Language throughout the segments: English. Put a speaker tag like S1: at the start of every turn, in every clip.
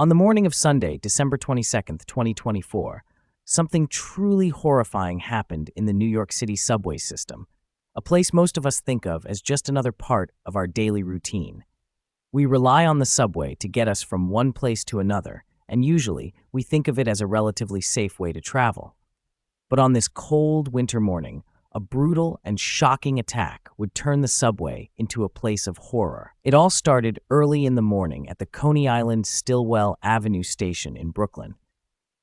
S1: On the morning of Sunday, December 22nd, 2024, something truly horrifying happened in the New York City subway system, a place most of us think of as just another part of our daily routine. We rely on the subway to get us from one place to another, and usually we think of it as a relatively safe way to travel. But on this cold winter morning, a brutal and shocking attack would turn the subway into a place of horror. It all started early in the morning at the Coney Island Stillwell Avenue station in Brooklyn.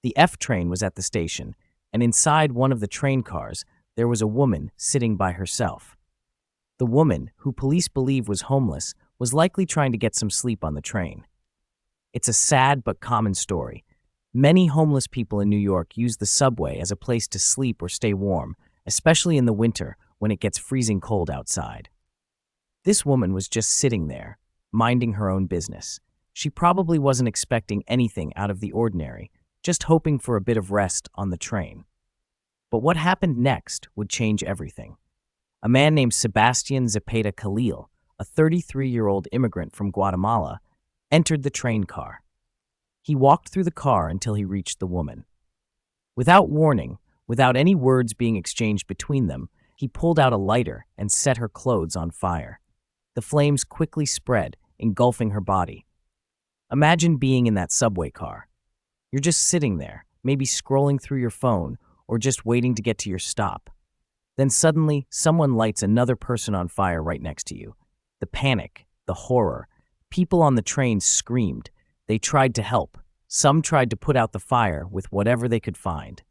S1: The F train was at the station, and inside one of the train cars, there was a woman sitting by herself. The woman, who police believe was homeless, was likely trying to get some sleep on the train. It's a sad but common story. Many homeless people in New York use the subway as a place to sleep or stay warm, especially in the winter when it gets freezing cold outside. This woman was just sitting there, minding her own business. She probably wasn't expecting anything out of the ordinary, just hoping for a bit of rest on the train. But what happened next would change everything. A man named Sebastian Zepeda Khalil, a 33-year-old immigrant from Guatemala, entered the train car. He walked through the car until he reached the woman. Without warning, without any words being exchanged between them, he pulled out a lighter and set her clothes on fire. The flames quickly spread, engulfing her body. Imagine being in that subway car. You're just sitting there, maybe scrolling through your phone or just waiting to get to your stop. Then suddenly, someone lights another person on fire right next to you. The panic, the horror. People on the train screamed. They tried to help. Some tried to put out the fire with whatever they could find.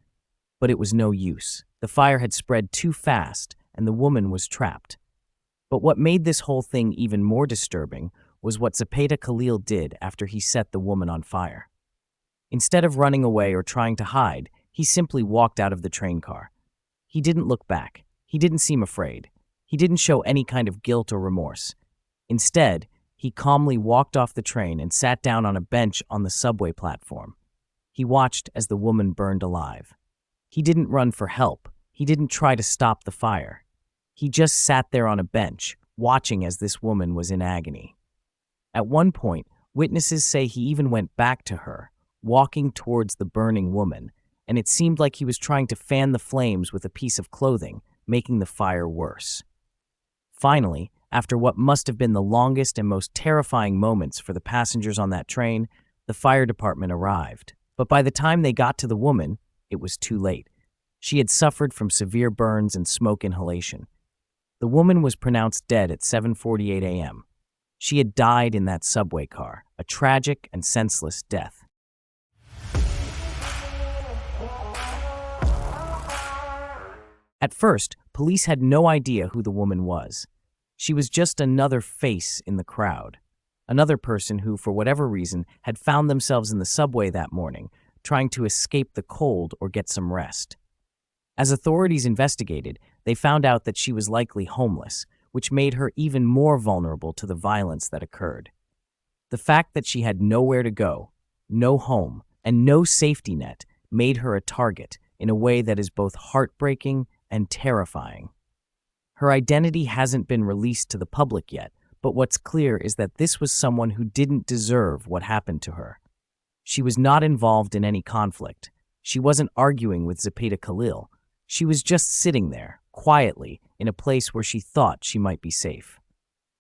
S1: But it was no use. The fire had spread too fast, and the woman was trapped. But what made this whole thing even more disturbing was what Zepeda Khalil did after he set the woman on fire. Instead of running away or trying to hide, he simply walked out of the train car. He didn't look back. He didn't seem afraid. He didn't show any kind of guilt or remorse. Instead, he calmly walked off the train and sat down on a bench on the subway platform. He watched as the woman burned alive. He didn't run for help. He didn't try to stop the fire. He just sat there on a bench, watching as this woman was in agony. At one point, witnesses say he even went back to her, walking towards the burning woman, and it seemed like he was trying to fan the flames with a piece of clothing, making the fire worse. Finally, after what must have been the longest and most terrifying moments for the passengers on that train, the fire department arrived. But by the time they got to the woman, it was too late. She had suffered from severe burns and smoke inhalation. The woman was pronounced dead at 7:48 a.m. She had died in that subway car, a tragic and senseless death. At first, police had no idea who the woman was. She was just another face in the crowd, another person who, for whatever reason, had found themselves in the subway that morning, trying to escape the cold or get some rest. As authorities investigated, they found out that she was likely homeless, which made her even more vulnerable to the violence that occurred. The fact that she had nowhere to go, no home, and no safety net made her a target in a way that is both heartbreaking and terrifying. Her identity hasn't been released to the public yet, but what's clear is that this was someone who didn't deserve what happened to her. She was not involved in any conflict. She wasn't arguing with Zepeda Khalil. She was just sitting there, quietly, in a place where she thought she might be safe.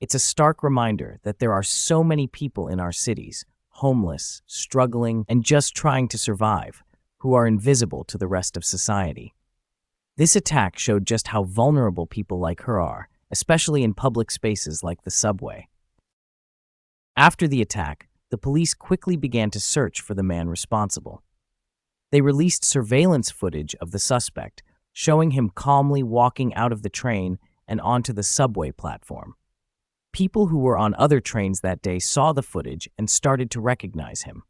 S1: It's a stark reminder that there are so many people in our cities, homeless, struggling, and just trying to survive, who are invisible to the rest of society. This attack showed just how vulnerable people like her are, especially in public spaces like the subway. After the attack, the police quickly began to search for the man responsible. They released surveillance footage of the suspect, showing him calmly walking out of the train and onto the subway platform. People who were on other trains that day saw the footage and started to recognize him.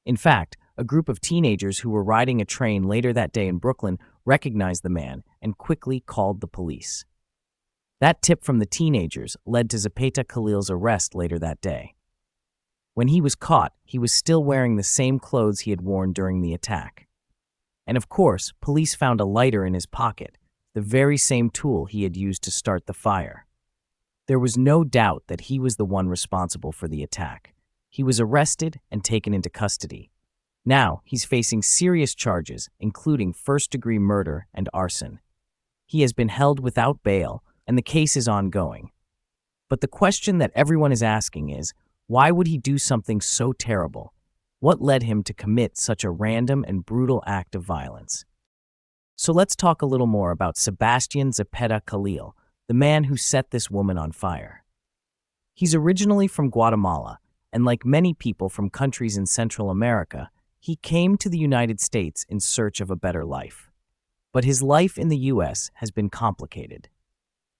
S1: In fact, a group of teenagers who were riding a train later that day in Brooklyn recognized the man and quickly called the police. That tip from the teenagers led to Zepeda Khalil's arrest later that day. When he was caught, he was still wearing the same clothes he had worn during the attack. And of course, police found a lighter in his pocket, the very same tool he had used to start the fire. There was no doubt that he was the one responsible for the attack. He was arrested and taken into custody. Now, he's facing serious charges, including first-degree murder and arson. He has been held without bail, and the case is ongoing. But the question that everyone is asking is, why would he do something so terrible? What led him to commit such a random and brutal act of violence? So let's talk a little more about Sebastian Zepeda Khalil, the man who set this woman on fire. He's originally from Guatemala, and like many people from countries in Central America, he came to the United States in search of a better life. But his life in the U.S. has been complicated.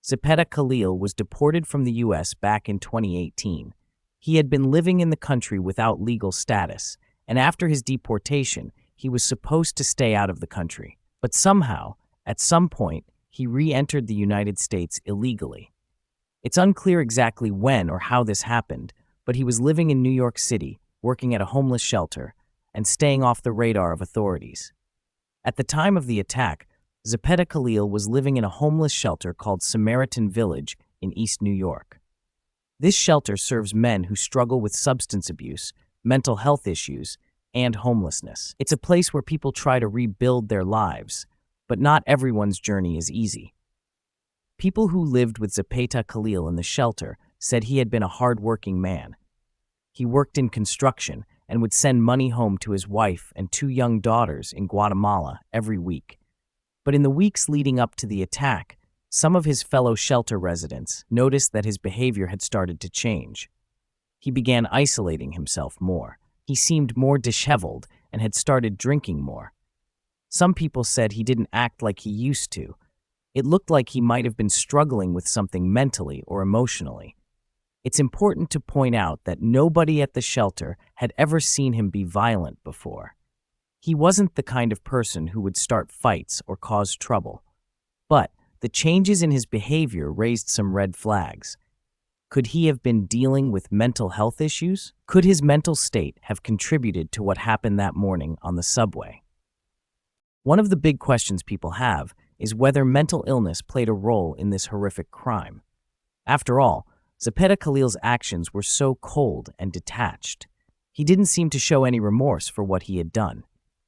S1: Zepeda Khalil was deported from the U.S. back in 2018. He had been living in the country without legal status, and after his deportation, he was supposed to stay out of the country. But somehow, at some point, he re-entered the United States illegally. It's unclear exactly when or how this happened, but he was living in New York City, working at a homeless shelter, and staying off the radar of authorities. At the time of the attack, Zepeda Khalil was living in a homeless shelter called Samaritan Village in East New York. This shelter serves men who struggle with substance abuse, mental health issues, and homelessness. It's a place where people try to rebuild their lives, but not everyone's journey is easy. People who lived with Zepeda Khalil in the shelter said he had been a hard-working man. He worked in construction and would send money home to his wife and 2 young daughters in Guatemala every week. But in the weeks leading up to the attack, some of his fellow shelter residents noticed that his behavior had started to change. He began isolating himself more. He seemed more disheveled and had started drinking more. Some people said he didn't act like he used to. It looked like he might have been struggling with something mentally or emotionally. It's important to point out that nobody at the shelter had ever seen him be violent before. He wasn't the kind of person who would start fights or cause trouble. But the changes in his behavior raised some red flags. Could he have been dealing with mental health issues? Could his mental state have contributed to what happened that morning on the subway? One of the big questions people have is whether mental illness played a role in this horrific crime. After all, Zepeda Khalil's actions were so cold and detached. He didn't seem to show any remorse for what he had done.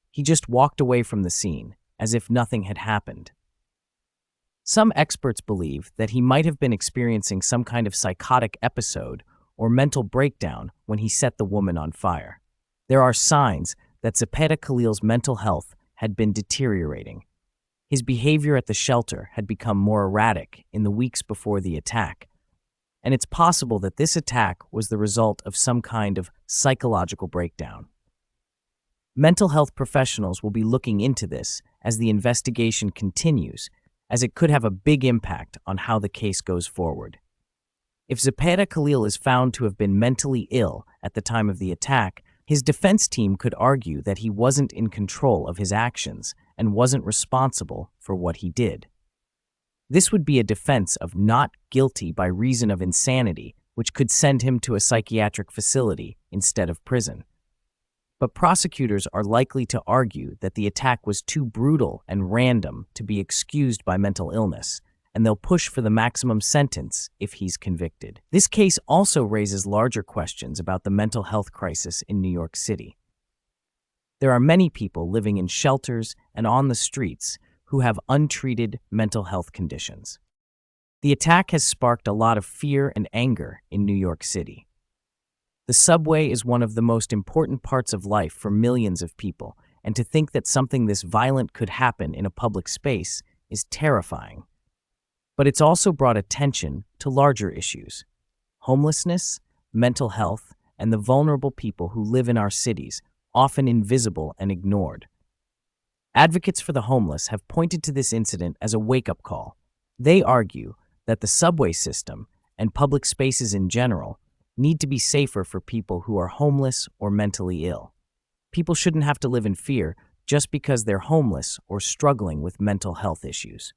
S1: He just walked away from the scene, as if nothing had happened. Some experts believe that he might have been experiencing some kind of psychotic episode or mental breakdown when he set the woman on fire. There are signs that Zepeda Khalil's mental health had been deteriorating. His behavior at the shelter had become more erratic in the weeks before the attack, and it's possible that this attack was the result of some kind of psychological breakdown. Mental health professionals will be looking into this as the investigation continues, as it could have a big impact on how the case goes forward. If Zepeda Khalil is found to have been mentally ill at the time of the attack, his defense team could argue that he wasn't in control of his actions and wasn't responsible for what he did. This would be a defense of not guilty by reason of insanity, which could send him to a psychiatric facility instead of prison. But prosecutors are likely to argue that the attack was too brutal and random to be excused by mental illness, and they'll push for the maximum sentence if he's convicted. This case also raises larger questions about the mental health crisis in New York City. There are many people living in shelters and on the streets who have untreated mental health conditions. The attack has sparked a lot of fear and anger in New York City. The subway is one of the most important parts of life for millions of people, and to think that something this violent could happen in a public space is terrifying. But it's also brought attention to larger issues: homelessness, mental health, and the vulnerable people who live in our cities, often invisible and ignored. Advocates for the homeless have pointed to this incident as a wake-up call. They argue that the subway system and public spaces in general need to be safer for people who are homeless or mentally ill. People shouldn't have to live in fear just because they're homeless or struggling with mental health issues.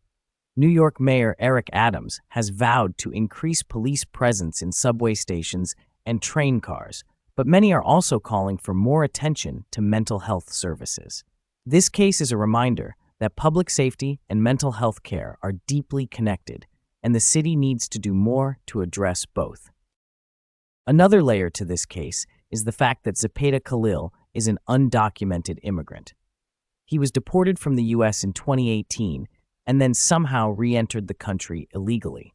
S1: New York Mayor Eric Adams has vowed to increase police presence in subway stations and train cars, but many are also calling for more attention to mental health services. This case is a reminder that public safety and mental health care are deeply connected, and the city needs to do more to address both. Another layer to this case is the fact that Zepeda Khalil is an undocumented immigrant. He was deported from the U.S. in 2018 and then somehow re-entered the country illegally.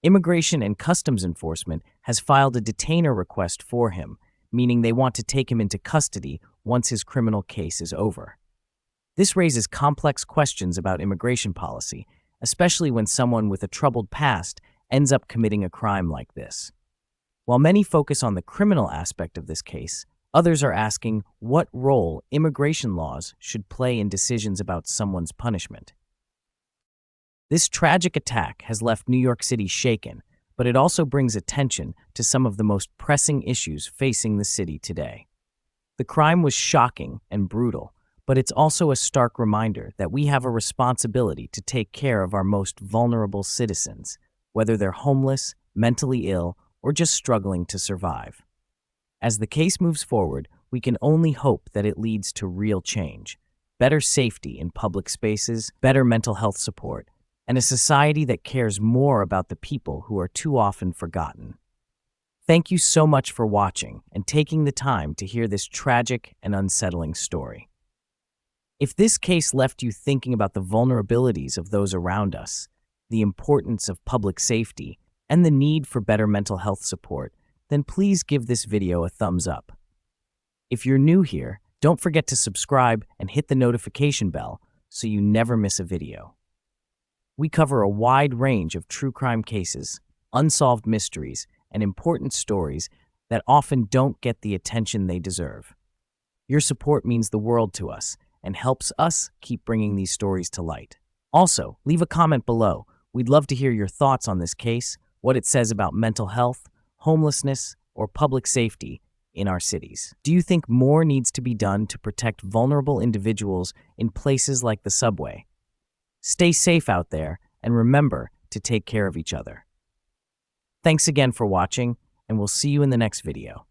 S1: Immigration and Customs Enforcement has filed a detainer request for him, meaning they want to take him into custody once his criminal case is over. This raises complex questions about immigration policy, especially when someone with a troubled past ends up committing a crime like this. While many focus on the criminal aspect of this case, others are asking what role immigration laws should play in decisions about someone's punishment. This tragic attack has left New York City shaken, but it also brings attention to some of the most pressing issues facing the city today. The crime was shocking and brutal, but it's also a stark reminder that we have a responsibility to take care of our most vulnerable citizens, whether they're homeless, mentally ill, or just struggling to survive. As the case moves forward, we can only hope that it leads to real change, better safety in public spaces, better mental health support, and a society that cares more about the people who are too often forgotten. Thank you so much for watching and taking the time to hear this tragic and unsettling story. If this case left you thinking about the vulnerabilities of those around us, the importance of public safety, and the need for better mental health support, then please give this video a thumbs up. If you're new here, don't forget to subscribe and hit the notification bell so you never miss a video. We cover a wide range of true crime cases, unsolved mysteries, and important stories that often don't get the attention they deserve. Your support means the world to us and helps us keep bringing these stories to light. Also, leave a comment below. We'd love to hear your thoughts on this case, what it says about mental health, homelessness, or public safety in our cities. Do you think more needs to be done to protect vulnerable individuals in places like the subway? Stay safe out there, and remember to take care of each other. Thanks again for watching, and we'll see you in the next video.